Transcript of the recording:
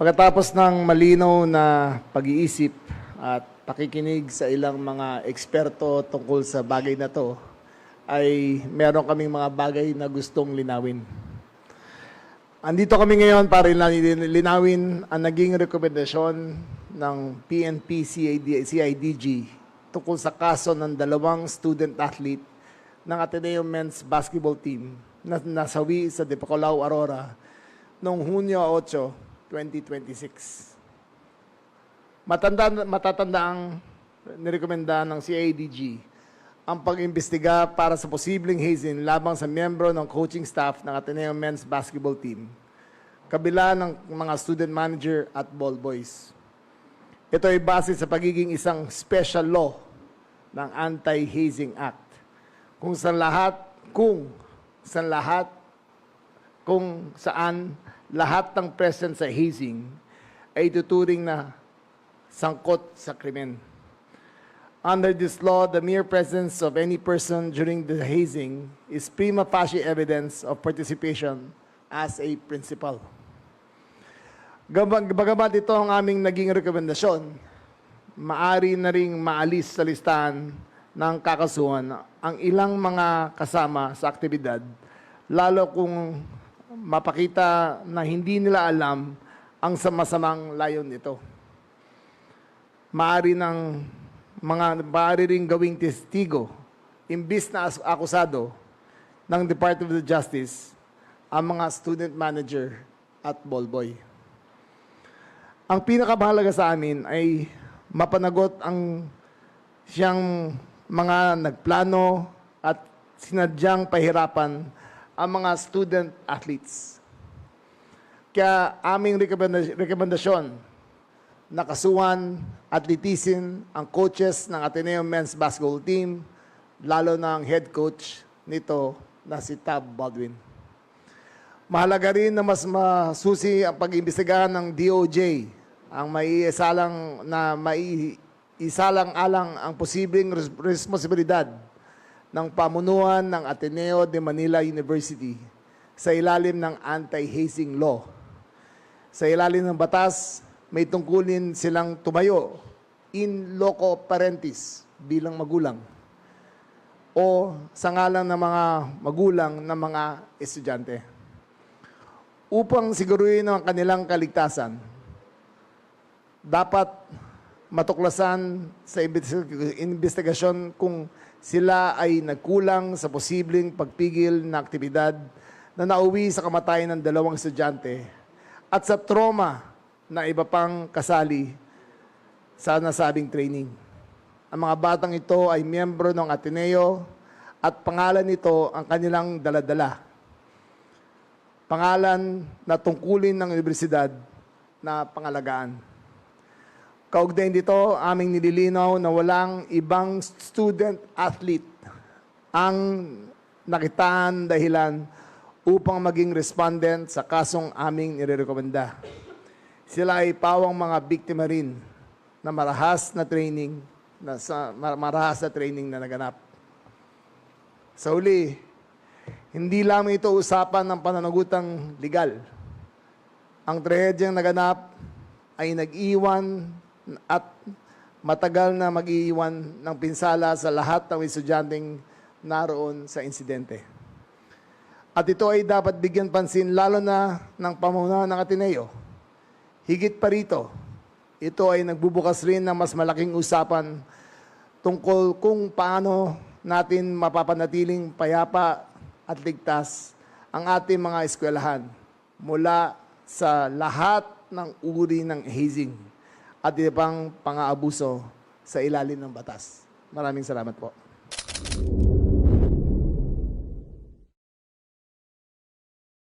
Pagkatapos ng malinaw na pag-iisip at pakikinig sa ilang mga eksperto tungkol sa bagay na to, ay meron kaming mga bagay na gustong linawin. Andito kami ngayon para linawin ang naging rekomendasyon ng PNP CIDG tungkol sa kaso ng dalawang student athlete ng Ateneo Men's Basketball Team na nasawi sa Dipacolaw, Aurora noong Hunyo 8, 2026. Matatandaang nirekomenda ng CIDG ang pag-imbestiga para sa posibleng hazing labang sa miyembro ng coaching staff ng Ateneo Men's Basketball Team, kabila ng mga student manager at ball boys. Ito ay base sa pagiging isang special law ng Anti-Hazing Act, kung saan lahat ng present sa hazing ay tuturing na sangkot sa krimen. Under this law, the mere presence of any person during the hazing is prima facie evidence of participation as a principal. Bagamat ito ang aming naging rekomendasyon, maari na ring maalis sa listahan ng kakasuhan ang ilang mga kasama sa aktibidad, lalo kung mapakita na hindi nila alam ang masamang layon nito. Maaari ring gawing testigo, imbis na akusado ng Department of Justice, ang mga student manager at ball boy. Ang pinakamahalaga sa amin ay mapanagot ang siyang mga nagplano at sinadyang pahirapan ang mga student athletes. Kaya aming rekomendasyon na kasuhan at litisin ang coaches ng Ateneo Men's Basketball Team, lalo na ang head coach nito na si Tab Baldwin. Mahalaga rin na mas masusi ang pag-imbestigahan ng DOJ ang maisalang-alang ang posibleng responsibilidad ng pamunuan ng Ateneo de Manila University sa ilalim ng anti-hazing law. Sa ilalim ng batas, may tungkulin silang tumayo in loco parentis bilang magulang o sa ngalan ng mga magulang ng mga estudyante. Upang siguruhin ang kanilang kaligtasan, dapat matuklasan sa investigasyon kung sila ay nagkulang sa posibleng pagpigil na aktibidad na nauwi sa kamatayan ng dalawang estudyante at sa trauma na iba pang kasali sa nasabing training. Ang mga batang ito ay miyembro ng Ateneo at pangalan nito ang kanilang daladala. Pangalan na tungkulin ng universidad na pangalagaan. Kaugnay dito, aming nililinaw na walang ibang student-athlete ang nakitaan dahilan upang maging respondent sa kasong aming nirerekomenda. Sila ay pawang mga biktima rin na marahas na training na naganap. Sa huli, hindi lamang ito usapan ng pananagutang legal. Ang trahedyang naganap ay nag-iwan at matagal na mag-iiwan ng pinsala sa lahat ng estudyanteng naroon sa insidente. At ito ay dapat bigyan pansin lalo na ng pamunuan ng Ateneo. Higit pa rito, ito ay nagbubukas rin ng mas malaking usapan tungkol kung paano natin mapapanatiling payapa at ligtas ang ating mga eskwelahan mula sa lahat ng uri ng hazing at ibang pang-aabuso sa ilalim ng batas. Maraming salamat po.